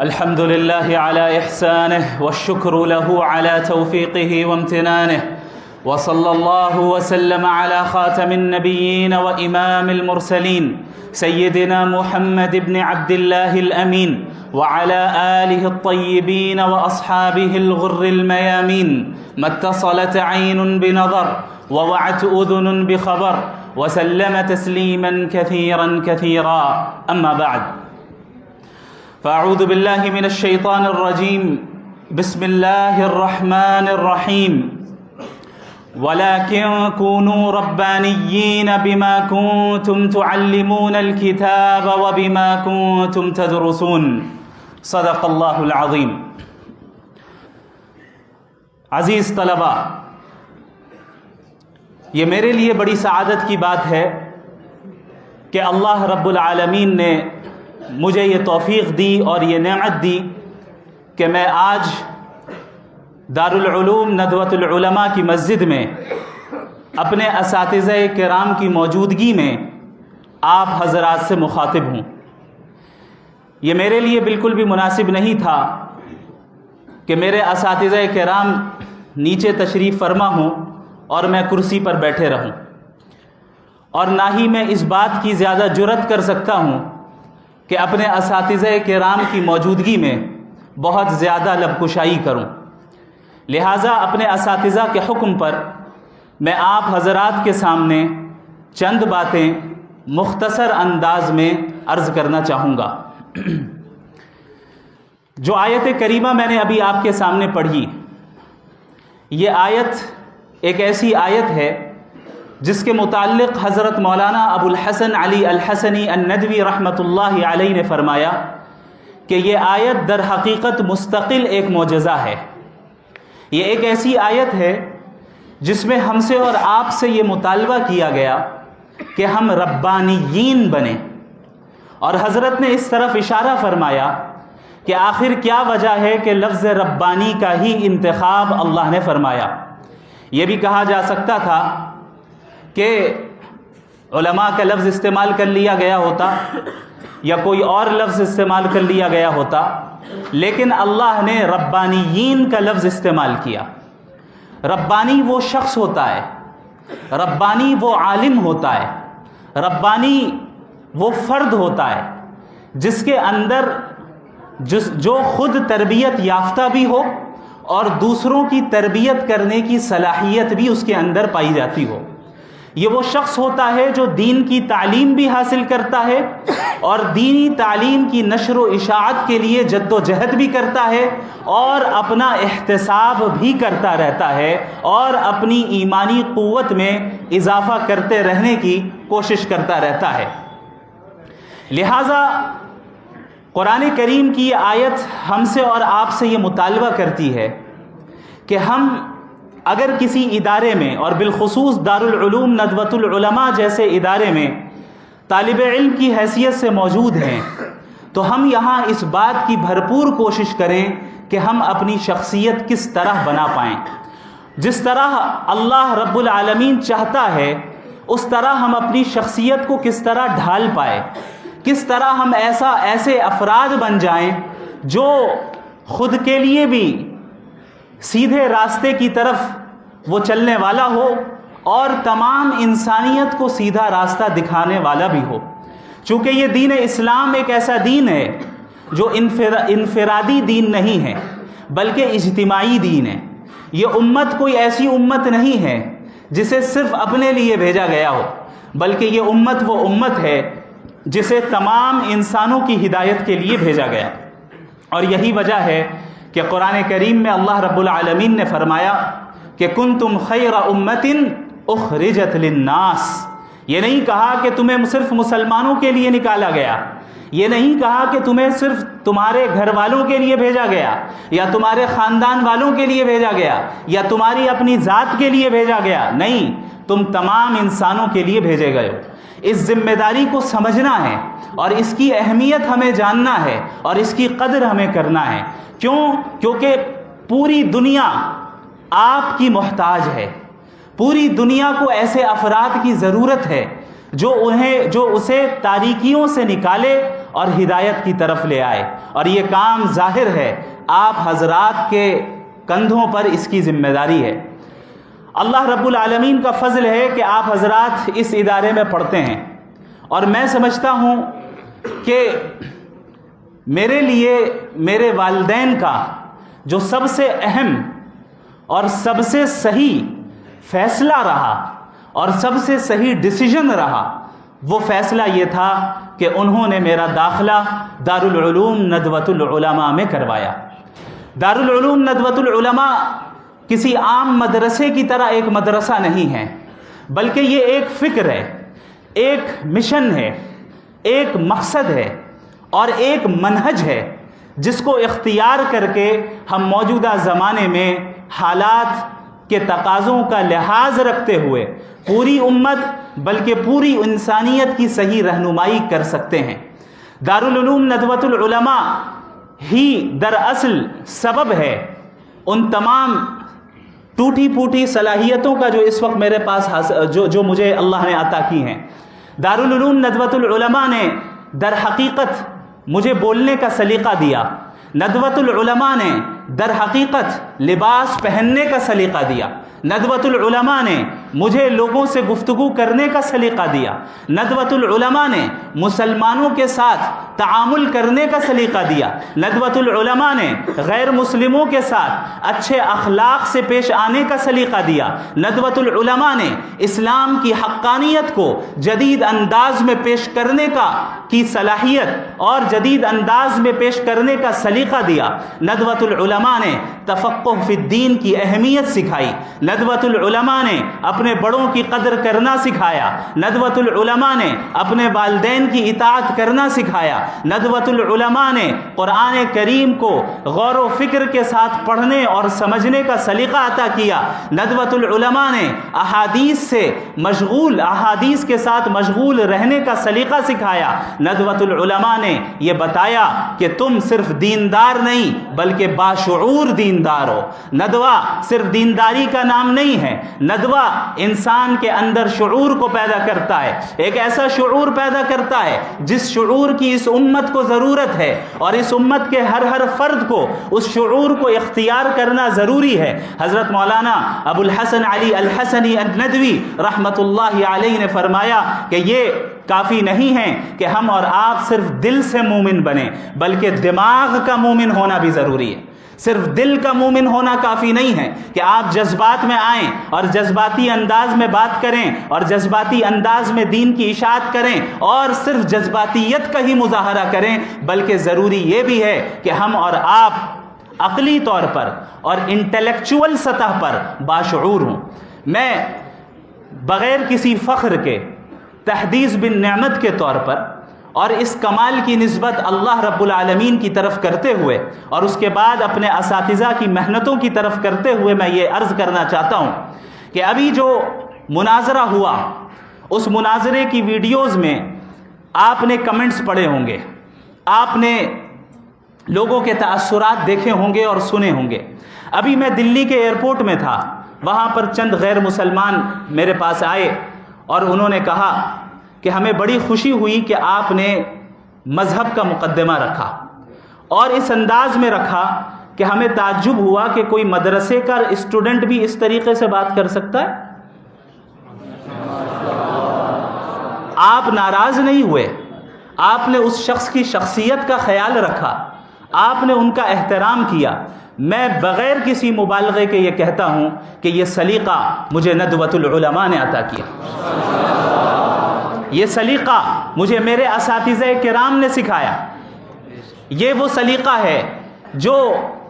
الحمد لله على إحسانه والشكر له على توفيقه وامتنانه، وصلى الله وسلم على خاتم النبيين وإمام المرسلين سيدنا محمد بن عبد الله الأمين وعلى آله الطيبين وأصحابه الغر الميامين. ما اتصلت عين بنظر ووعت أذن بخبر وسلم تسليما كثيرا كثيرا. أما بعد، فأعوذ بالله من الشيطان الرجيم. بسم الله الرحمن الرحيم. ولكن كونوا ربانيين بما كنتم تعلمون الكتاب وبما كنتم تدرسون. صدق الله العظيم. عزیز طلباء، یہ میرے لیے بڑی سعادت کی بات ہے کہ اللہ رب العالمین نے مجھے یہ توفیق دی اور یہ نعمت دی کہ میں آج دارالعلوم ندوۃ العلماء کی مسجد میں اپنے اساتذہ کرام کی موجودگی میں آپ حضرات سے مخاطب ہوں. یہ میرے لیے بالکل بھی مناسب نہیں تھا کہ میرے اساتذہ کرام نیچے تشریف فرما ہوں اور میں کرسی پر بیٹھے رہوں، اور نہ ہی میں اس بات کی زیادہ جرأت کر سکتا ہوں کہ اپنے اساتذہ کرام کی موجودگی میں بہت زیادہ لب کشائی کروں. لہٰذا اپنے اساتذہ کے حکم پر میں آپ حضرات کے سامنے چند باتیں مختصر انداز میں عرض کرنا چاہوں گا. جو آیت کریمہ میں نے ابھی آپ کے سامنے پڑھی، یہ آیت ایک ایسی آیت ہے جس کے متعلق حضرت مولانا ابو الحسن علی الحسنی الندوی رحمۃ اللہ علیہ نے فرمایا کہ یہ آیت در حقیقت مستقل ایک معجزہ ہے. یہ ایک ایسی آیت ہے جس میں ہم سے اور آپ سے یہ مطالبہ کیا گیا کہ ہم ربانیین بنیں، اور حضرت نے اس طرف اشارہ فرمایا کہ آخر کیا وجہ ہے کہ لفظ ربانی کا ہی انتخاب اللہ نے فرمایا. یہ بھی کہا جا سکتا تھا کہ علماء کا لفظ استعمال کر لیا گیا ہوتا یا کوئی اور لفظ استعمال کر لیا گیا ہوتا، لیکن اللہ نے ربانیین کا لفظ استعمال کیا. ربانی وہ شخص ہوتا ہے، ربانی وہ عالم ہوتا ہے، ربانی وہ فرد ہوتا ہے جس کے اندر جو خود تربیت یافتہ بھی ہو اور دوسروں کی تربیت کرنے کی صلاحیت بھی اس کے اندر پائی جاتی ہو. یہ وہ شخص ہوتا ہے جو دین کی تعلیم بھی حاصل کرتا ہے اور دینی تعلیم کی نشر و اشاعت کے لیے جد و جہد بھی کرتا ہے اور اپنا احتساب بھی کرتا رہتا ہے اور اپنی ایمانی قوت میں اضافہ کرتے رہنے کی کوشش کرتا رہتا ہے. لہٰذا قرآن کریم کی یہ آیت ہم سے اور آپ سے یہ مطالبہ کرتی ہے کہ ہم اگر کسی ادارے میں، اور بالخصوص دارالعلوم ندوۃ العلماء جیسے ادارے میں طالب علم کی حیثیت سے موجود ہیں، تو ہم یہاں اس بات کی بھرپور کوشش کریں کہ ہم اپنی شخصیت کس طرح بنا پائیں. جس طرح اللہ رب العالمین چاہتا ہے اس طرح ہم اپنی شخصیت کو کس طرح ڈھال پائیں، کس طرح ہم ایسے افراد بن جائیں جو خود کے لیے بھی سیدھے راستے کی طرف وہ چلنے والا ہو اور تمام انسانیت کو سیدھا راستہ دکھانے والا بھی ہو. چونکہ یہ دین اسلام ایک ایسا دین ہے جو انفرادی دین نہیں ہے بلکہ اجتماعی دین ہے. یہ امت کوئی ایسی امت نہیں ہے جسے صرف اپنے لیے بھیجا گیا ہو، بلکہ یہ امت وہ امت ہے جسے تمام انسانوں کی ہدایت کے لیے بھیجا گیا. اور یہی وجہ ہے کہ قرآن کریم میں اللہ رب العالمین نے فرمایا کہ کنتم خیر امت اخرجت للناس. یہ نہیں کہا کہ تمہیں صرف مسلمانوں کے لیے نکالا گیا، یہ نہیں کہا کہ تمہیں صرف تمہارے گھر والوں کے لیے بھیجا گیا یا تمہارے خاندان والوں کے لیے بھیجا گیا یا تمہاری اپنی ذات کے لیے بھیجا گیا. نہیں، تم تمام انسانوں کے لیے بھیجے گئے ہو. اس ذمہ داری کو سمجھنا ہے اور اس کی اہمیت ہمیں جاننا ہے اور اس کی قدر ہمیں کرنا ہے. کیونکہ پوری دنیا آپ کی محتاج ہے. پوری دنیا کو ایسے افراد کی ضرورت ہے جو اسے تاریکیوں سے نکالے اور ہدایت کی طرف لے آئے، اور یہ کام ظاہر ہے آپ حضرات کے کندھوں پر اس کی ذمہ داری ہے۔ اللہ رب العالمین کا فضل ہے کہ آپ حضرات اس ادارے میں پڑھتے ہیں، اور میں سمجھتا ہوں کہ میرے لیے میرے والدین کا جو سب سے اہم اور سب سے صحیح فیصلہ رہا اور سب سے صحیح ڈیسیژن رہا، وہ فیصلہ یہ تھا کہ انہوں نے میرا داخلہ دارالعلوم ندوۃ العلماء میں کروایا۔ دارالعلوم ندوۃ العلماء کسی عام مدرسے کی طرح ایک مدرسہ نہیں ہے، بلکہ یہ ایک فکر ہے، ایک مشن ہے، ایک مقصد ہے اور ایک منہج ہے جس کو اختیار کر کے ہم موجودہ زمانے میں حالات کے تقاضوں کا لحاظ رکھتے ہوئے پوری امت بلکہ پوری انسانیت کی صحیح رہنمائی کر سکتے ہیں۔ دارالعلوم ندوۃ العلماء ہی دراصل سبب ہے ان تمام ٹوٹی پھوٹی صلاحیتوں کا جو اس وقت میرے پاس جو مجھے اللہ نے عطا کی ہیں۔ دارالعلوم ندوۃ العلماء نے در حقیقت مجھے بولنے کا سلیقہ دیا، ندوۃ العلماء نے در حقیقت لباس پہننے کا سلیقہ دیا، ندوۃ العلماء نے مجھے لوگوں سے گفتگو کرنے کا سلیقہ دیا، ندوۃ العلماء نے مسلمانوں کے ساتھ تعامل کرنے کا سلیقہ دیا، ندوۃ العلماء نے غیر مسلموں کے ساتھ اچھے اخلاق سے پیش آنے کا سلیقہ دیا، ندوۃ العلماء نے اسلام کی حقانیت کو جدید انداز میں پیش کرنے کی صلاحیت اور جدید انداز میں پیش کرنے کا سلیقہ دیا، ندوۃ العلماء نے تفقہ فی الدین کی اہمیت سکھائی، ندوۃ العلماء نے اپنے بڑوں کی قدر کرنا سکھایا، ندوۃ العلماء نے اپنے والدین کی اطاعت کرنا سکھایا، ندوۃ العلماء نے قرآن کریم کو غور و فکر کے ساتھ پڑھنے اور سمجھنے کا سلیقہ عطا کیا، ندوۃ العلماء نے احادیث کے ساتھ مشغول رہنے کا سلیقہ سکھایا، ندوۃ العلماء نے یہ بتایا کہ تم صرف دیندار نہیں بلکہ باشعور دیندار ہو۔ ندوہ صرف دینداری کا نام نہیں ہے، ندوہ انسان کے اندر شعور کو پیدا کرتا ہے، ایک ایسا شعور پیدا کرتا ہے جس شعور کی اس امت کو ضرورت ہے، اور اس امت کے ہر فرد کو اس شعور کو اختیار کرنا ضروری ہے۔ حضرت مولانا ابو الحسن علی الحسنی الندوی رحمۃ اللہ علیہ نے فرمایا کہ یہ کافی نہیں ہے کہ ہم اور آپ صرف دل سے مومن بنیں، بلکہ دماغ کا مومن ہونا بھی ضروری ہے۔ صرف دل کا مومن ہونا کافی نہیں ہے کہ آپ جذبات میں آئیں اور جذباتی انداز میں بات کریں اور جذباتی انداز میں دین کی اشاعت کریں اور صرف جذباتیت کا ہی مظاہرہ کریں، بلکہ ضروری یہ بھی ہے کہ ہم اور آپ عقلی طور پر اور انٹلیکچول سطح پر باشعور ہوں۔ میں بغیر کسی فخر کے تحدیث بن نعمت کے طور پر اور اس کمال کی نسبت اللہ رب العالمین کی طرف کرتے ہوئے اور اس کے بعد اپنے اساتذہ کی محنتوں کی طرف کرتے ہوئے میں یہ عرض کرنا چاہتا ہوں کہ ابھی جو مناظرہ ہوا، اس مناظرے کی ویڈیوز میں آپ نے کمنٹس پڑھے ہوں گے، آپ نے لوگوں کے تاثرات دیکھے ہوں گے اور سنے ہوں گے۔ ابھی میں دلی کے ایئرپورٹ میں تھا، وہاں پر چند غیر مسلمان میرے پاس آئے اور انہوں نے کہا کہ ہمیں بڑی خوشی ہوئی کہ آپ نے مذہب کا مقدمہ رکھا، اور اس انداز میں رکھا کہ ہمیں تعجب ہوا کہ کوئی مدرسے کا اسٹوڈنٹ بھی اس طریقے سے بات کر سکتا ہے۔ آپ ناراض نہیں ہوئے، آپ نے اس شخص کی شخصیت کا خیال رکھا، آپ نے ان کا احترام کیا۔ میں بغیر کسی مبالغے کے یہ کہتا ہوں کہ یہ سلیقہ مجھے ندوۃ العلماء نے عطا کیا، یہ سلیقہ مجھے میرے اساتذہ کرام نے سکھایا، یہ وہ سلیقہ ہے جو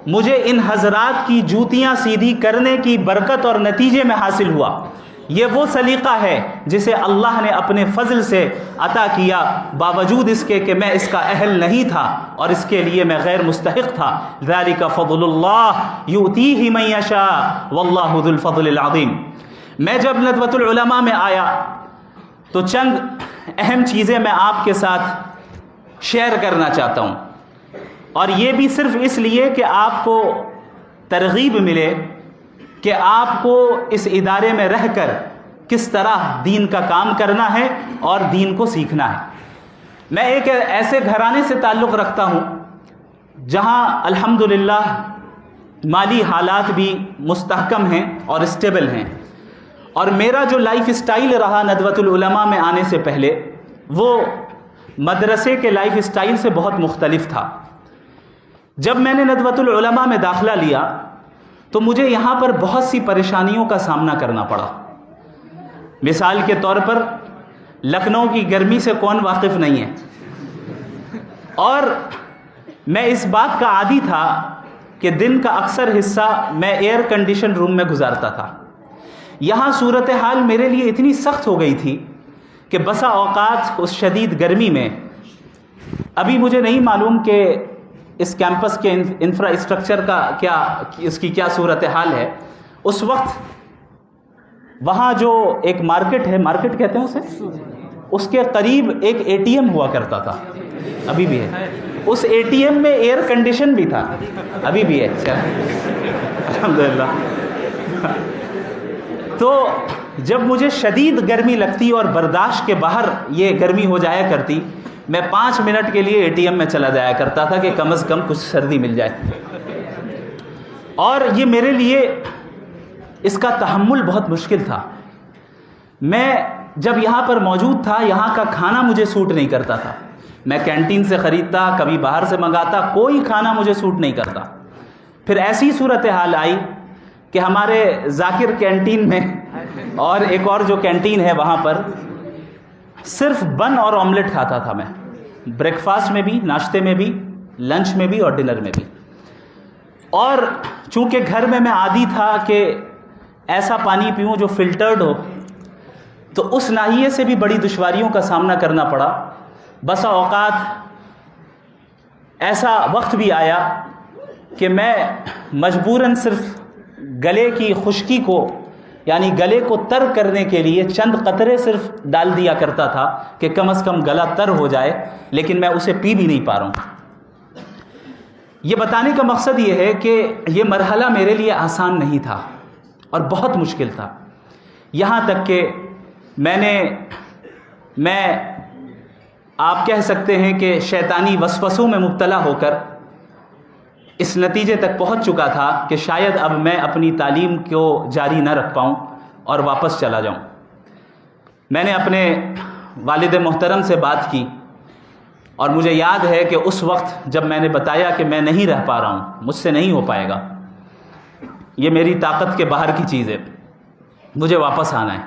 مجھے ان حضرات کی جوتیاں سیدھی کرنے کی برکت اور نتیجے میں حاصل ہوا، یہ وہ سلیقہ ہے جسے اللہ نے اپنے فضل سے عطا کیا، باوجود اس کے کہ میں اس کا اہل نہیں تھا اور اس کے لیے میں غیر مستحق تھا۔ ذالک فضل اللہ یؤتیہ من یشاء واللہ ذو الفضل العظیم۔ میں جب ندوۃ العلماء میں آیا تو چند اہم چیزیں میں آپ کے ساتھ شیئر کرنا چاہتا ہوں، اور یہ بھی صرف اس لیے کہ آپ کو ترغیب ملے کہ آپ کو اس ادارے میں رہ کر کس طرح دین کا کام کرنا ہے اور دین کو سیکھنا ہے۔ میں ایک ایسے گھرانے سے تعلق رکھتا ہوں جہاں الحمدللہ مالی حالات بھی مستحکم ہیں اور اسٹیبل ہیں، اور میرا جو لائف اسٹائل رہا ندوۃ العلماء میں آنے سے پہلے وہ مدرسے کے لائف اسٹائل سے بہت مختلف تھا۔ جب میں نے ندوۃ العلماء میں داخلہ لیا تو مجھے یہاں پر بہت سی پریشانیوں کا سامنا کرنا پڑا۔ مثال کے طور پر لکھنؤ کی گرمی سے کون واقف نہیں ہے، اور میں اس بات کا عادی تھا کہ دن کا اکثر حصہ میں ایئر کنڈیشن روم میں گزارتا تھا۔ یہاں صورتحال میرے لیے اتنی سخت ہو گئی تھی کہ بسا اوقات اس شدید گرمی میں، ابھی مجھے نہیں معلوم کہ اس کیمپس کے انفراسٹرکچر کا اس کی کیا صورتحال ہے، اس وقت وہاں جو ایک مارکیٹ ہے، مارکیٹ کہتے ہیں اسے، اس کے قریب ایک اے ٹی ایم ہوا کرتا تھا، ابھی بھی ہے، اس اے ٹی ایم میں ایئر کنڈیشن بھی تھا، ابھی بھی ہے الحمدللہ۔ تو جب مجھے شدید گرمی لگتی اور برداشت کے باہر یہ گرمی ہو جایا کرتی، میں 5 منٹ کے لیے اے ٹی ایم میں چلا جایا کرتا تھا کہ کم از کم کچھ سردی مل جائے، اور یہ میرے لیے اس کا تحمل بہت مشکل تھا۔ میں جب یہاں پر موجود تھا، یہاں کا کھانا مجھے سوٹ نہیں کرتا تھا، میں کینٹین سے خریدتا، کبھی باہر سے منگاتا، کوئی کھانا مجھے سوٹ نہیں کرتا۔ پھر ایسی صورتحال آئی کہ ہمارے ذاکر کینٹین میں اور ایک اور جو کینٹین ہے وہاں پر صرف بن اور آملیٹ کھاتا تھا میں، بریک فاسٹ میں بھی، ناشتے میں بھی، لنچ میں بھی اور ڈنر میں بھی۔ اور چونکہ گھر میں عادی تھا کہ ایسا پانی پیوں جو فلٹرڈ ہو، تو اس ناحیے سے بھی بڑی دشواریوں کا سامنا کرنا پڑا۔ بسا اوقات ایسا وقت بھی آیا کہ میں مجبوراً صرف گلے کی خشکی کو، یعنی گلے کو تر کرنے کے لیے چند قطرے صرف ڈال دیا کرتا تھا کہ کم از کم گلا تر ہو جائے، لیکن میں اسے پی بھی نہیں پا رہا ہوں۔ یہ بتانے کا مقصد یہ ہے کہ یہ مرحلہ میرے لیے آسان نہیں تھا اور بہت مشکل تھا، یہاں تک کہ میں آپ کہہ سکتے ہیں کہ شیطانی وسوسوں میں مبتلا ہو کر اس نتیجے تک پہنچ چکا تھا کہ شاید اب میں اپنی تعلیم کو جاری نہ رکھ پاؤں اور واپس چلا جاؤں۔ میں نے اپنے والد محترم سے بات کی، اور مجھے یاد ہے کہ اس وقت جب میں نے بتایا کہ میں نہیں رہ پا رہا ہوں، مجھ سے نہیں ہو پائے گا، یہ میری طاقت کے باہر کی چیز ہے، مجھے واپس آنا ہے،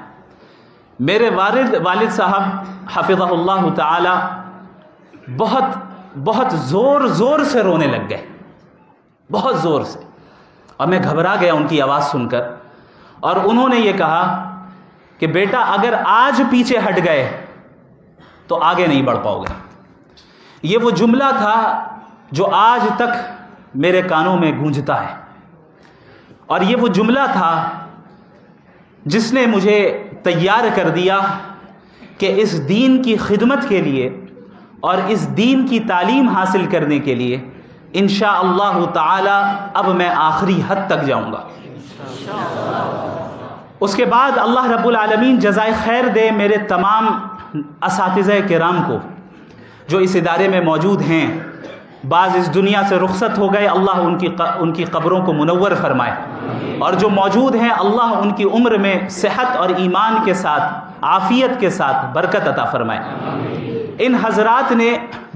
میرے والد صاحب حفظہ اللہ تعالی بہت زور سے رونے لگ گئے، بہت زور سے، اور میں گھبرا گیا ان کی آواز سن کر، اور انہوں نے یہ کہا کہ بیٹا اگر آج پیچھے ہٹ گئے تو آگے نہیں بڑھ پاؤ گے۔ یہ وہ جملہ تھا جو آج تک میرے کانوں میں گونجتا ہے، اور یہ وہ جملہ تھا جس نے مجھے تیار کر دیا کہ اس دین کی خدمت کے لیے اور اس دین کی تعلیم حاصل کرنے کے لیے انشاءاللہ تعالی اب میں آخری حد تک جاؤں گا۔ اس کے بعد اللہ رب العالمین جزائے خیر دے میرے تمام اساتذہ کرام کو جو اس ادارے میں موجود ہیں، بعض اس دنیا سے رخصت ہو گئے، اللہ ان کی قبروں کو منور فرمائے، اور جو موجود ہیں اللہ ان کی عمر میں صحت اور ایمان کے ساتھ، عافیت کے ساتھ برکت عطا فرمائے۔ ان حضرات نے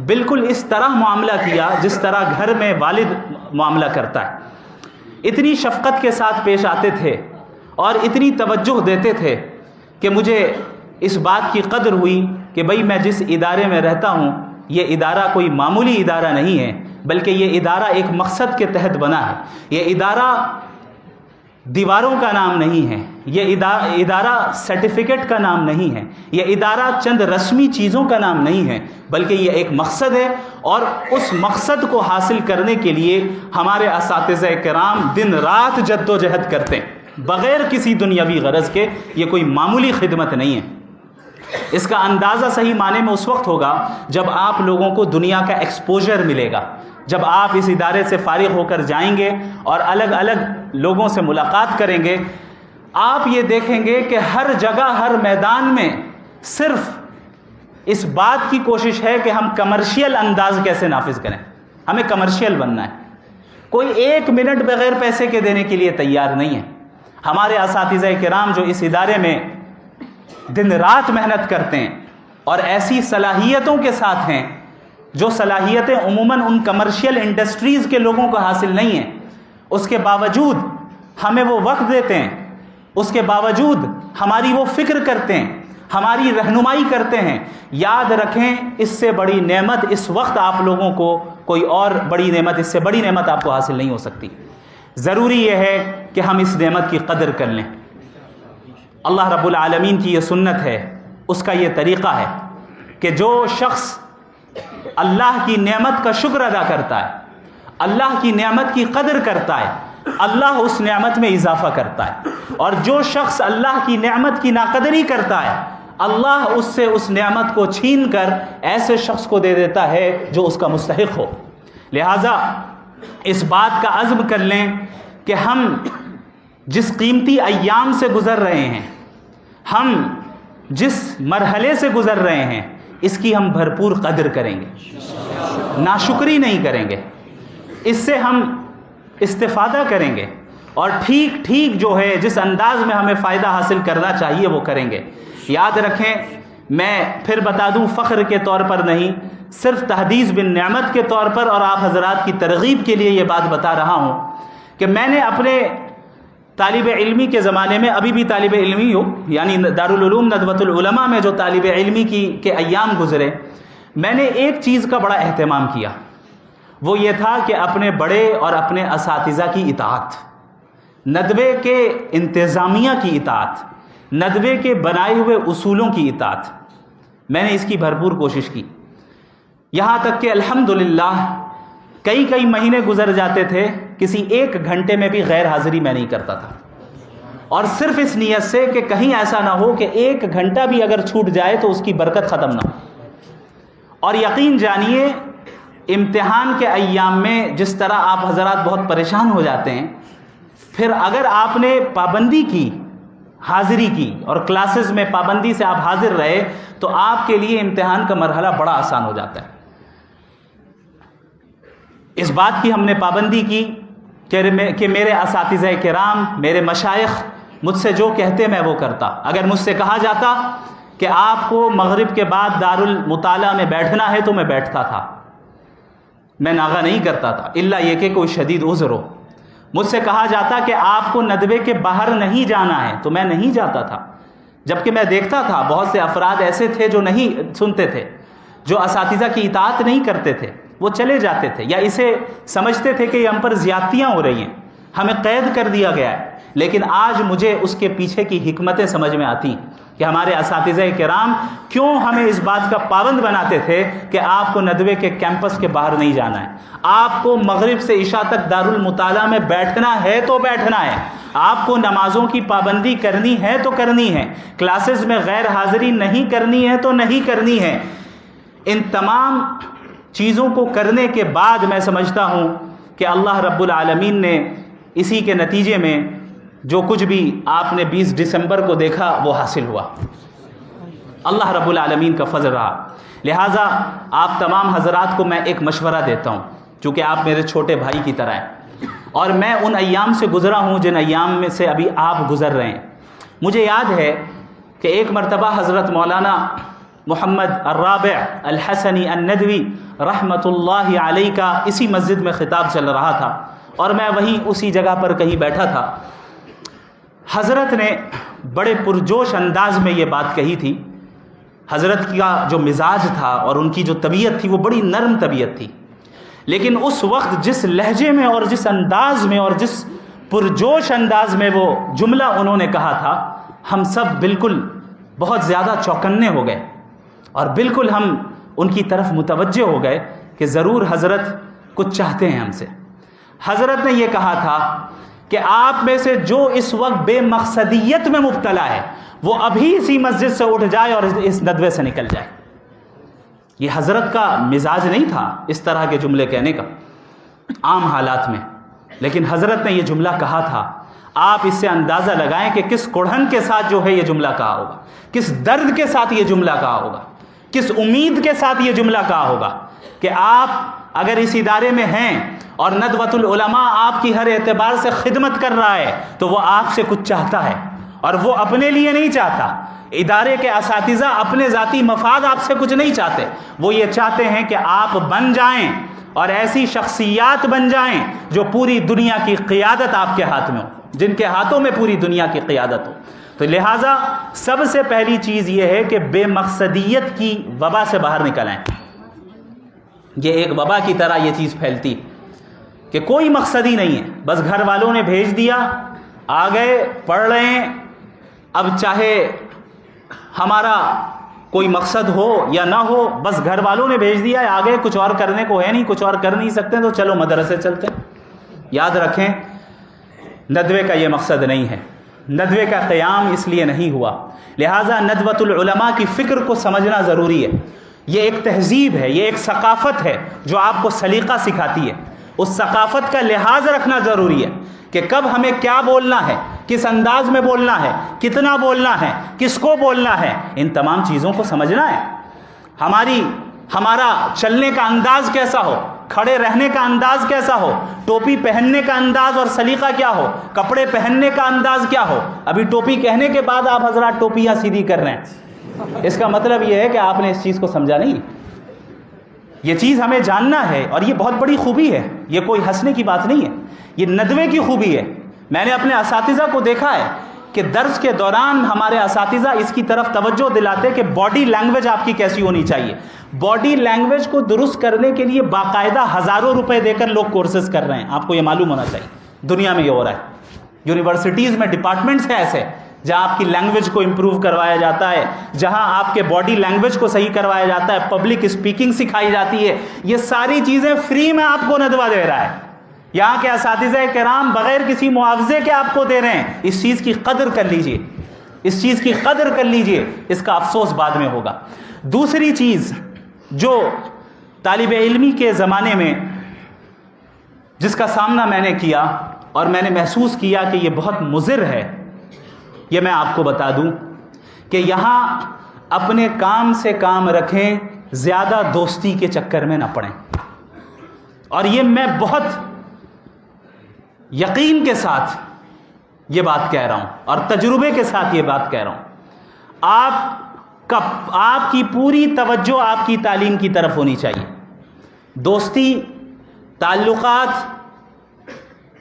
بالکل اس طرح معاملہ کیا جس طرح گھر میں والد معاملہ کرتا ہے، اتنی شفقت کے ساتھ پیش آتے تھے اور اتنی توجہ دیتے تھے کہ مجھے اس بات کی قدر ہوئی کہ بھئی میں جس ادارے میں رہتا ہوں یہ ادارہ کوئی معمولی ادارہ نہیں ہے، بلکہ یہ ادارہ ایک مقصد کے تحت بنا ہے۔ یہ ادارہ دیواروں کا نام نہیں ہے، یہ ادارہ سرٹیفکیٹ کا نام نہیں ہے، یہ ادارہ چند رسمی چیزوں کا نام نہیں ہے، بلکہ یہ ایک مقصد ہے، اور اس مقصد کو حاصل کرنے کے لیے ہمارے اساتذہ کرام دن رات جد و جہد کرتے ہیں بغیر کسی دنیاوی غرض کے۔ یہ کوئی معمولی خدمت نہیں ہے۔ اس کا اندازہ صحیح معنی میں اس وقت ہوگا جب آپ لوگوں کو دنیا کا ایکسپوجر ملے گا، جب آپ اس ادارے سے فارغ ہو کر جائیں گے اور الگ الگ لوگوں سے ملاقات کریں گے، آپ یہ دیکھیں گے کہ ہر جگہ، ہر میدان میں صرف اس بات کی کوشش ہے کہ ہم کمرشیل انداز کیسے نافذ کریں. ہمیں کمرشیل بننا ہے. کوئی ایک منٹ بغیر پیسے کے دینے کے لیے تیار نہیں ہے. ہمارے اساتذہ کرام جو اس ادارے میں دن رات محنت کرتے ہیں اور ایسی صلاحیتوں کے ساتھ ہیں جو صلاحیتیں عموماً ان کمرشیل انڈسٹریز کے لوگوں کو حاصل نہیں ہیں، اس کے باوجود ہمیں وہ وقت دیتے ہیں، اس کے باوجود ہماری وہ فکر کرتے ہیں، ہماری رہنمائی کرتے ہیں. یاد رکھیں اس سے بڑی نعمت اس وقت آپ لوگوں کو کوئی اور بڑی نعمت، اس سے بڑی نعمت آپ کو حاصل نہیں ہو سکتی. ضروری یہ ہے کہ ہم اس نعمت کی قدر کر لیں. اللہ رب العالمین کی یہ سنت ہے، اس کا یہ طریقہ ہے کہ جو شخص اللہ کی نعمت کا شکر ادا کرتا ہے، اللہ کی نعمت کی قدر کرتا ہے، اللہ اس نعمت میں اضافہ کرتا ہے. اور جو شخص اللہ کی نعمت کی ناقدری کرتا ہے، اللہ اس سے اس نعمت کو چھین کر ایسے شخص کو دے دیتا ہے جو اس کا مستحق ہو. لہٰذا اس بات کا عزم کر لیں کہ ہم جس قیمتی ایام سے گزر رہے ہیں، ہم جس مرحلے سے گزر رہے ہیں، اس کی ہم بھرپور قدر کریں گے، ناشکری نہیں کریں گے. اس سے ہم استفادہ کریں گے اور ٹھیک ٹھیک جو ہے جس انداز میں ہمیں فائدہ حاصل کرنا چاہیے وہ کریں گے. یاد رکھیں، میں پھر بتا دوں، فخر کے طور پر نہیں، صرف تحدیث بن نعمت کے طور پر اور آپ حضرات کی ترغیب کے لیے یہ بات بتا رہا ہوں کہ میں نے اپنے طالب علمی کے زمانے میں، ابھی بھی طالب علمی ہوں، یعنی دارالعلوم ندوۃ العلماء میں جو طالب علمی کے ایام گزرے، میں نے ایک چیز کا بڑا اہتمام کیا. وہ یہ تھا کہ اپنے بڑے اور اپنے اساتذہ کی اطاعت، ندوے کے انتظامیہ کی اطاعت، ندوے کے بنائے ہوئے اصولوں کی اطاعت. میں نے اس کی بھرپور کوشش کی، یہاں تک کہ الحمدللہ کئی مہینے گزر جاتے تھے، کسی ایک گھنٹے میں بھی غیر حاضری میں نہیں کرتا تھا، اور صرف اس نیت سے کہ کہیں ایسا نہ ہو کہ ایک گھنٹہ بھی اگر چھوٹ جائے تو اس کی برکت ختم نہ ہو. اور یقین جانیے، امتحان کے ایام میں جس طرح آپ حضرات بہت پریشان ہو جاتے ہیں، پھر اگر آپ نے پابندی کی، حاضری کی، اور کلاسز میں پابندی سے آپ حاضر رہے تو آپ کے لیے امتحان کا مرحلہ بڑا آسان ہو جاتا ہے. اس بات کی ہم نے پابندی کی کہ میرے اساتذہ کرام، میرے مشائخ مجھ سے جو کہتے میں وہ کرتا. اگر مجھ سے کہا جاتا کہ آپ کو مغرب کے بعد دارالمطالعہ میں بیٹھنا ہے تو میں بیٹھتا تھا، میں ناغہ نہیں کرتا تھا، الا یہ کہ کوئی شدید عذر ہو. مجھ سے کہا جاتا کہ آپ کو ندوے کے باہر نہیں جانا ہے تو میں نہیں جاتا تھا، جبکہ میں دیکھتا تھا بہت سے افراد ایسے تھے جو نہیں سنتے تھے، جو اساتذہ کی اطاعت نہیں کرتے تھے، وہ چلے جاتے تھے یا اسے سمجھتے تھے کہ یہ ہم پر زیادتیاں ہو رہی ہیں، ہمیں قید کر دیا گیا ہے. لیکن آج مجھے اس کے پیچھے کی حکمتیں سمجھ میں آتی کہ ہمارے اساتذہ کرام کیوں ہمیں اس بات کا پابند بناتے تھے کہ آپ کو ندوے کے کیمپس کے باہر نہیں جانا ہے، آپ کو مغرب سے عشاء تک دارالمطالعہ میں بیٹھنا ہے تو بیٹھنا ہے، آپ کو نمازوں کی پابندی کرنی ہے تو کرنی ہے، کلاسز میں غیر حاضری نہیں کرنی ہے تو نہیں کرنی ہے. ان تمام چیزوں کو کرنے کے بعد میں سمجھتا ہوں کہ اللہ رب العالمین نے اسی کے نتیجے میں جو کچھ بھی آپ نے 20 دسمبر کو دیکھا وہ حاصل ہوا، اللہ رب العالمین کا فضل رہا. لہٰذا آپ تمام حضرات کو میں ایک مشورہ دیتا ہوں، چونکہ آپ میرے چھوٹے بھائی کی طرح ہیں اور میں ان ایام سے گزرا ہوں جن ایام میں سے ابھی آپ گزر رہے ہیں. مجھے یاد ہے کہ ایک مرتبہ حضرت مولانا محمد الرابع الحسنی الندوی رحمۃ اللہ علیہ کا اسی مسجد میں خطاب چل رہا تھا اور میں وہیں اسی جگہ پر کہیں بیٹھا تھا. حضرت نے بڑے پرجوش انداز میں یہ بات کہی تھی. حضرت کا جو مزاج تھا اور ان کی جو طبیعت تھی وہ بڑی نرم طبیعت تھی، لیکن اس وقت جس لہجے میں اور جس انداز میں اور جس پرجوش انداز میں وہ جملہ انہوں نے کہا تھا، ہم سب بالکل بہت زیادہ چوکنے ہو گئے اور بالکل ہم ان کی طرف متوجہ ہو گئے کہ ضرور حضرت کچھ چاہتے ہیں ہم سے. حضرت نے یہ کہا تھا کہ آپ میں سے جو اس وقت بے مقصدیت میں مبتلا ہے وہ ابھی اسی مسجد سے اٹھ جائے اور اس ندوے سے نکل جائے. یہ حضرت کا مزاج نہیں تھا اس طرح کے جملے کہنے کا عام حالات میں، لیکن حضرت نے یہ جملہ کہا تھا. آپ اس سے اندازہ لگائیں کہ کس کڑھن کے ساتھ جو ہے یہ جملہ کہا ہوگا، کس درد کے ساتھ یہ جملہ کہا ہوگا، کس امید کے ساتھ یہ جملہ کہا ہوگا کہ آپ اگر اس ادارے میں ہیں اور ندوۃ العلماء آپ کی ہر اعتبار سے خدمت کر رہا ہے تو وہ آپ سے کچھ چاہتا ہے، اور وہ اپنے لیے نہیں چاہتا۔ ادارے کے اساتذہ اپنے ذاتی مفاد آپ سے کچھ نہیں چاہتے، وہ یہ چاہتے ہیں کہ آپ بن جائیں اور ایسی شخصیات بن جائیں جو پوری دنیا کی قیادت آپ کے ہاتھ میں ہو، جن کے ہاتھوں میں پوری دنیا کی قیادت ہو۔ تو لہٰذا سب سے پہلی چیز یہ ہے کہ بے مقصدیت کی وبا سے باہر نکل آئیں۔ یہ ایک وبا کی طرح یہ چیز پھیلتی کہ کوئی مقصد ہی نہیں ہے، بس گھر والوں نے بھیج دیا، آ گئے، پڑھ رہے ہیں، اب چاہے ہمارا کوئی مقصد ہو یا نہ ہو، بس گھر والوں نے بھیج دیا ہے، آ گئے، کچھ اور کرنے کو ہے نہیں، کچھ اور کر نہیں سکتے تو چلو مدرسے چلتے ہیں۔ یاد رکھیں ندوے کا یہ مقصد نہیں ہے، ندوے کا قیام اس لیے نہیں ہوا، لہٰذا ندوۃ العلماء کی فکر کو سمجھنا ضروری ہے۔ یہ ایک تہذیب ہے، یہ ایک ثقافت ہے جو آپ کو سلیقہ سکھاتی ہے۔ اس ثقافت کا لحاظ رکھنا ضروری ہے کہ کب ہمیں کیا بولنا ہے، کس انداز میں بولنا ہے، کتنا بولنا ہے، کس کو بولنا ہے، ان تمام چیزوں کو سمجھنا ہے۔ ہمارا چلنے کا انداز کیسا ہو، کھڑے رہنے کا انداز کیسا ہو، ٹوپی پہننے کا انداز اور سلیقہ کیا ہو، کپڑے پہننے کا انداز کیا ہو۔ ابھی ٹوپی کہنے کے بعد آپ حضرات ٹوپیاں سیدھی کر رہے ہیں، اس کا مطلب یہ ہے کہ آپ نے اس چیز کو سمجھا نہیں۔ یہ چیز ہمیں جاننا ہے اور یہ بہت بڑی خوبی ہے، یہ کوئی ہنسنے کی بات نہیں ہے، یہ ندوے کی خوبی ہے۔ میں نے اپنے اساتذہ کو دیکھا ہے کہ درس کے دوران ہمارے اساتذہ اس کی طرف توجہ دلاتے کہ باڈی لینگویج آپ کی کیسی ہونی چاہیے۔ باڈی لینگویج کو درست کرنے کے لیے باقاعدہ ہزاروں روپے دے کر لوگ کورسز کر رہے ہیں، آپ کو یہ معلوم ہونا چاہیے۔ دنیا میں یہ ہو رہا ہے، یونیورسٹیز میں ڈپارٹمنٹس ہیں ایسے جہاں آپ کی لینگویج کو امپروو کروایا جاتا ہے، جہاں آپ کے باڈی لینگویج کو صحیح کروایا جاتا ہے، پبلک اسپیکنگ سکھائی جاتی ہے۔ یہ ساری چیزیں فری میں آپ کو ندوہ دے رہا ہے، یہاں کے اساتذہ کرام بغیر کسی معاوضے کے آپ کو دے رہے ہیں۔ اس چیز کی قدر کر لیجئے، اس چیز کی قدر کر لیجئے، اس کا افسوس بعد میں ہوگا۔ دوسری چیز جو طالب علمی کے زمانے میں جس کا سامنا میں نے کیا اور میں نے محسوس کیا کہ یہ بہت مضر ہے، یہ میں آپ کو بتا دوں کہ یہاں اپنے کام سے کام رکھیں، زیادہ دوستی کے چکر میں نہ پڑیں۔ اور یہ میں بہت یقین کے ساتھ یہ بات کہہ رہا ہوں اور تجربے کے ساتھ یہ بات کہہ رہا ہوں۔ آپ کی پوری توجہ آپ کی تعلیم کی طرف ہونی چاہیے۔ دوستی، تعلقات،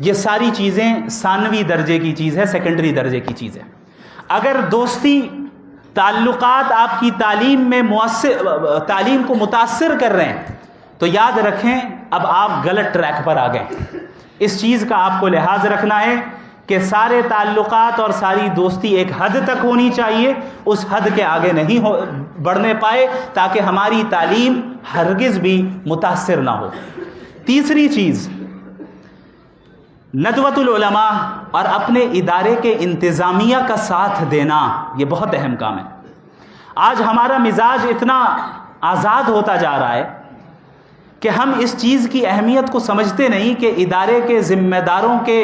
یہ ساری چیزیں ثانوی درجے کی چیز ہے، سیکنڈری درجے کی چیز ہے۔ اگر دوستی، تعلقات آپ کی تعلیم میں تعلیم کو متاثر کر رہے ہیں تو یاد رکھیں اب آپ غلط ٹریک پر آ گئے۔ اس چیز کا آپ کو لحاظ رکھنا ہے کہ سارے تعلقات اور ساری دوستی ایک حد تک ہونی چاہیے، اس حد کے آگے نہیں بڑھنے پائے تاکہ ہماری تعلیم ہرگز بھی متاثر نہ ہو۔ تیسری چیز، ندوۃ العلماء اور اپنے ادارے کے انتظامیہ کا ساتھ دینا، یہ بہت اہم کام ہے۔ آج ہمارا مزاج اتنا آزاد ہوتا جا رہا ہے کہ ہم اس چیز کی اہمیت کو سمجھتے نہیں کہ ادارے کے ذمہ داروں کے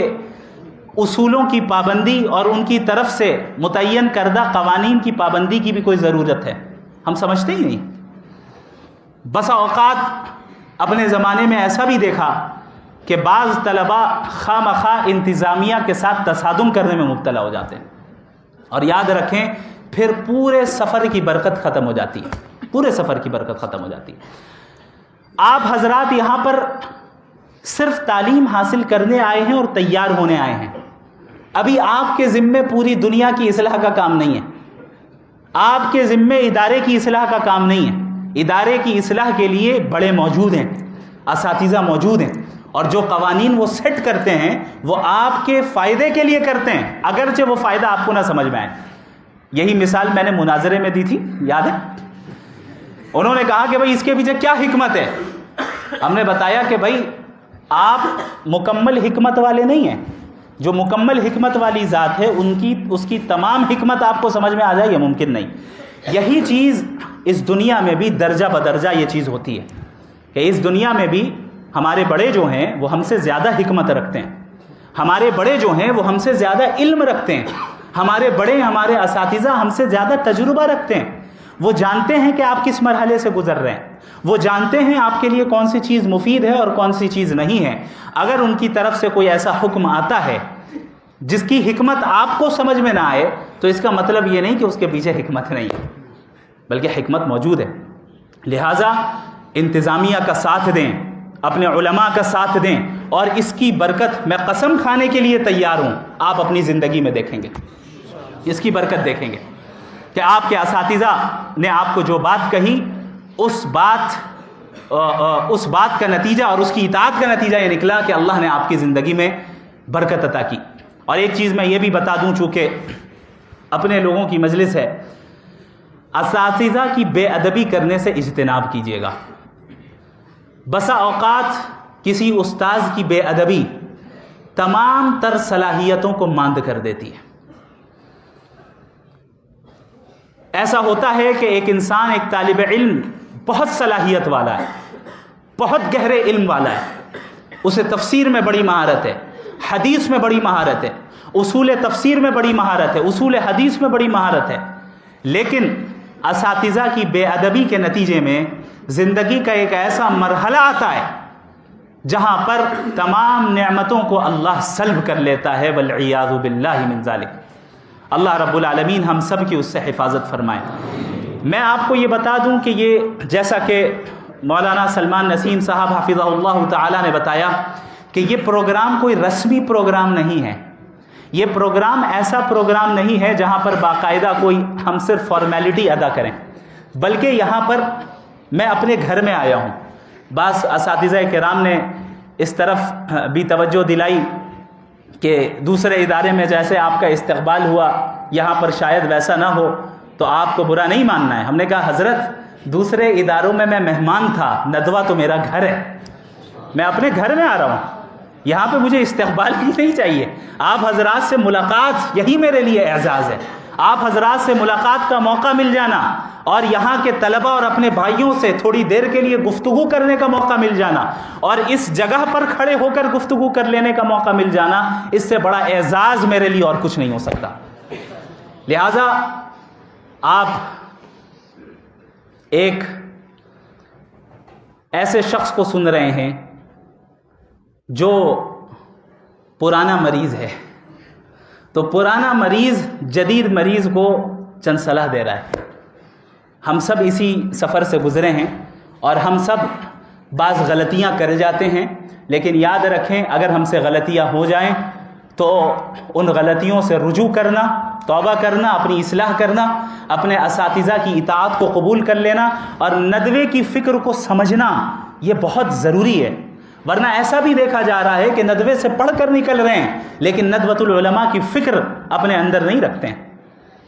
اصولوں کی پابندی اور ان کی طرف سے متعین کردہ قوانین کی پابندی کی بھی کوئی ضرورت ہے، ہم سمجھتے ہی نہیں۔ بسا اوقات اپنے زمانے میں ایسا بھی دیکھا کہ بعض طلباء خواہ مخواہ انتظامیہ کے ساتھ تصادم کرنے میں مبتلا ہو جاتے ہیں، اور یاد رکھیں پھر پورے سفر کی برکت ختم ہو جاتی ہے، پورے سفر کی برکت ختم ہو جاتی ہے۔ آپ حضرات یہاں پر صرف تعلیم حاصل کرنے آئے ہیں اور تیار ہونے آئے ہیں، ابھی آپ کے ذمے پوری دنیا کی اصلاح کا کام نہیں ہے، آپ کے ذمے ادارے کی اصلاح کا کام نہیں ہے۔ ادارے کی اصلاح کے لیے بڑے موجود ہیں، اساتذہ موجود ہیں، اور جو قوانین وہ سیٹ کرتے ہیں وہ آپ کے فائدے کے لیے کرتے ہیں، اگرچہ وہ فائدہ آپ کو نہ سمجھ میں آئے۔ یہی مثال میں نے مناظرے میں دی تھی، یاد ہے؟ انہوں نے کہا کہ بھائی اس کے پیچھے کیا حکمت ہے؟ ہم نے بتایا کہ بھائی آپ مکمل حکمت والے نہیں ہیں، جو مکمل حکمت والی ذات ہے اس کی تمام حکمت آپ کو سمجھ میں آ جائے، یہ ممکن نہیں۔ یہی چیز اس دنیا میں بھی درجہ بدرجہ یہ چیز ہوتی ہے کہ اس دنیا میں بھی ہمارے بڑے جو ہیں وہ ہم سے زیادہ حکمت رکھتے ہیں، ہمارے بڑے جو ہیں وہ ہم سے زیادہ علم رکھتے ہیں، ہمارے بڑے، ہمارے اساتذہ ہم سے زیادہ تجربہ رکھتے ہیں، وہ جانتے ہیں کہ آپ کس مرحلے سے گزر رہے ہیں، وہ جانتے ہیں آپ کے لیے کون سی چیز مفید ہے اور کون سی چیز نہیں ہے۔ اگر ان کی طرف سے کوئی ایسا حکم آتا ہے جس کی حکمت آپ کو سمجھ میں نہ آئے، تو اس کا مطلب یہ نہیں کہ اس کے پیچھے حکمت نہیں ہے، بلکہ حکمت موجود ہے۔ لہٰذا انتظامیہ کا ساتھ دیں، اپنے علماء کا ساتھ دیں، اور اس کی برکت میں قسم کھانے کے لیے تیار ہوں، آپ اپنی زندگی میں دیکھیں گے، اس کی برکت دیکھیں گے کہ آپ کے اساتذہ نے آپ کو جو بات کہی، اس بات کا نتیجہ اور اس کی اطاعت کا نتیجہ یہ نکلا کہ اللہ نے آپ کی زندگی میں برکت عطا کی۔ اور ایک چیز میں یہ بھی بتا دوں، چونکہ اپنے لوگوں کی مجلس ہے، اساتذہ کی بے ادبی کرنے سے اجتناب کیجیے گا۔ بسا اوقات کسی استاذ کی بے ادبی تمام تر صلاحیتوں کو ماند کر دیتی ہے۔ ایسا ہوتا ہے کہ ایک انسان، ایک طالب علم بہت صلاحیت والا ہے، بہت گہرے علم والا ہے، اسے تفسیر میں بڑی مہارت ہے، حدیث میں بڑی مہارت ہے، اصول تفسیر میں بڑی مہارت ہے، اصول حدیث میں بڑی مہارت ہے، لیکن اساتذہ کی بے ادبی کے نتیجے میں زندگی کا ایک ایسا مرحلہ آتا ہے جہاں پر تمام نعمتوں کو اللہ سلب کر لیتا ہے، والعیاذ باللہ من ذالک۔ اللہ رب العالمین ہم سب کی اس سے حفاظت فرمائے۔ میں آپ کو یہ بتا دوں کہ یہ جیسا کہ مولانا سلمان نسیم صاحب حفظہ اللہ تعالی نے بتایا کہ یہ پروگرام کوئی رسمی پروگرام نہیں ہے، یہ پروگرام ایسا پروگرام نہیں ہے جہاں پر باقاعدہ کوئی ہم صرف فارمیلٹی ادا کریں، بلکہ یہاں پر میں اپنے گھر میں آیا ہوں۔ بعض اساتذہ کرام نے اس طرف بھی توجہ دلائی کہ دوسرے ادارے میں جیسے آپ کا استقبال ہوا، یہاں پر شاید ویسا نہ ہو تو آپ کو برا نہیں ماننا ہے۔ ہم نے کہا حضرت دوسرے اداروں میں مہمان تھا، ندوہ تو میرا گھر ہے، میں اپنے گھر میں آ رہا ہوں، یہاں پہ مجھے استقبال بھی نہیں چاہیے۔ آپ حضرات سے ملاقات یہی میرے لیے اعزاز ہے، آپ حضرات سے ملاقات کا موقع مل جانا اور یہاں کے طلبہ اور اپنے بھائیوں سے تھوڑی دیر کے لیے گفتگو کرنے کا موقع مل جانا اور اس جگہ پر کھڑے ہو کر گفتگو کر لینے کا موقع مل جانا، اس سے بڑا اعزاز میرے لیے اور کچھ نہیں ہو سکتا۔ لہٰذا آپ ایک ایسے شخص کو سن رہے ہیں جو پرانا مریض ہے، تو پرانا مریض جدید مریض کو چند صلاح دے رہا ہے۔ ہم سب اسی سفر سے گزرے ہیں اور ہم سب بعض غلطیاں کر جاتے ہیں، لیکن یاد رکھیں اگر ہم سے غلطیاں ہو جائیں تو ان غلطیوں سے رجوع کرنا، توبہ کرنا، اپنی اصلاح کرنا، اپنے اساتذہ کی اطاعت کو قبول کر لینا اور ندوے کی فکر کو سمجھنا یہ بہت ضروری ہے۔ ورنہ ایسا بھی دیکھا جا رہا ہے کہ ندوے سے پڑھ کر نکل رہے ہیں لیکن ندوۃ العلماء کی فکر اپنے اندر نہیں رکھتے ہیں۔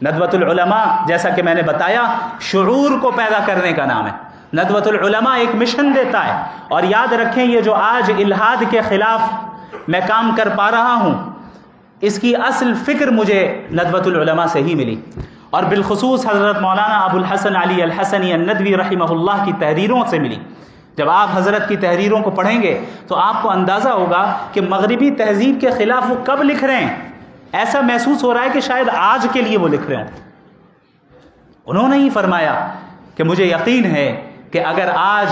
ندوۃ العلماء جیسا کہ میں نے بتایا شعور کو پیدا کرنے کا نام ہے۔ ندوۃ العلماء ایک مشن دیتا ہے، اور یاد رکھیں یہ جو آج الحاد کے خلاف میں کام کر پا رہا ہوں اس کی اصل فکر مجھے ندوۃ العلماء سے ہی ملی، اور بالخصوص حضرت مولانا ابو الحسن علی الحسنی الندوی رحمہ اللہ کی تحریروں سے ملی۔ جب آپ حضرت کی تحریروں کو پڑھیں گے تو آپ کو اندازہ ہوگا کہ مغربی تہذیب کے خلاف وہ کب لکھ رہے ہیں۔ ایسا محسوس ہو رہا ہے کہ شاید آج کے لیے وہ لکھ رہے ہوں۔ انہوں نے ہی فرمایا کہ مجھے یقین ہے کہ اگر آج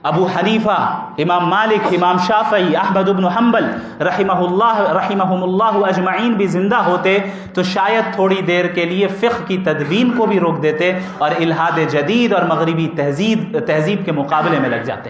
ابو حنیفہ، امام مالک، امام شافعی، احمد بن حنبل رحمہم اللہ اجمعین بھی زندہ ہوتے تو شاید تھوڑی دیر کے لیے فقہ کی تدوین کو بھی روک دیتے اور الحاد جدید اور مغربی تہذیب کے مقابلے میں لگ جاتے۔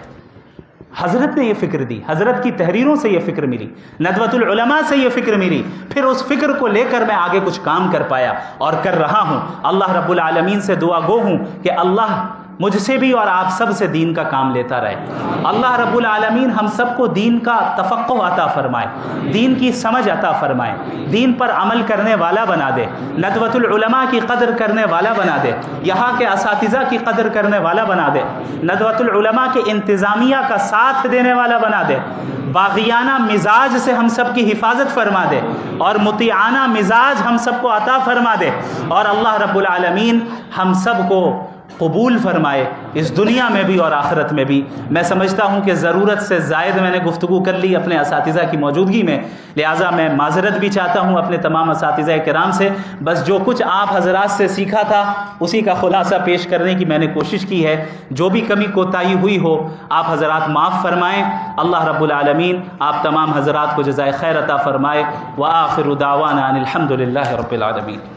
حضرت نے یہ فکر دی، حضرت کی تحریروں سے یہ فکر ملی، ندوۃ العلماء سے یہ فکر ملی، پھر اس فکر کو لے کر میں آگے کچھ کام کر پایا اور کر رہا ہوں۔ اللہ رب العالمین سے دعا گو ہوں کہ اللہ مجھ سے بھی اور آپ سب سے دین کا کام لیتا رہے۔ اللہ رب العالمین ہم سب کو دین کا تفقہ عطا فرمائے، دین کی سمجھ عطا فرمائے، دین پر عمل کرنے والا بنا دے، ندوۃ العلماء کی قدر کرنے والا بنا دے، یہاں کے اساتذہ کی قدر کرنے والا بنا دے، ندوۃ العلماء کے انتظامیہ کا ساتھ دینے والا بنا دے، باغیانہ مزاج سے ہم سب کی حفاظت فرما دے اور مطیعانہ مزاج ہم سب کو عطا فرما دے، اور اللہ رب العالمین ہم سب کو قبول فرمائے اس دنیا میں بھی اور آخرت میں بھی۔ میں سمجھتا ہوں کہ ضرورت سے زائد میں نے گفتگو کر لی اپنے اساتذہ کی موجودگی میں، لہٰذا میں معذرت بھی چاہتا ہوں اپنے تمام اساتذہ کرام سے۔ بس جو کچھ آپ حضرات سے سیکھا تھا اسی کا خلاصہ پیش کرنے کی میں نے کوشش کی ہے۔ جو بھی کمی کوتاہی ہوئی ہو آپ حضرات معاف فرمائیں۔ اللہ رب العالمین آپ تمام حضرات کو جزائے خیر عطا فرمائے۔ وآخر دعوانا ان الحمد للہ رب العالمین۔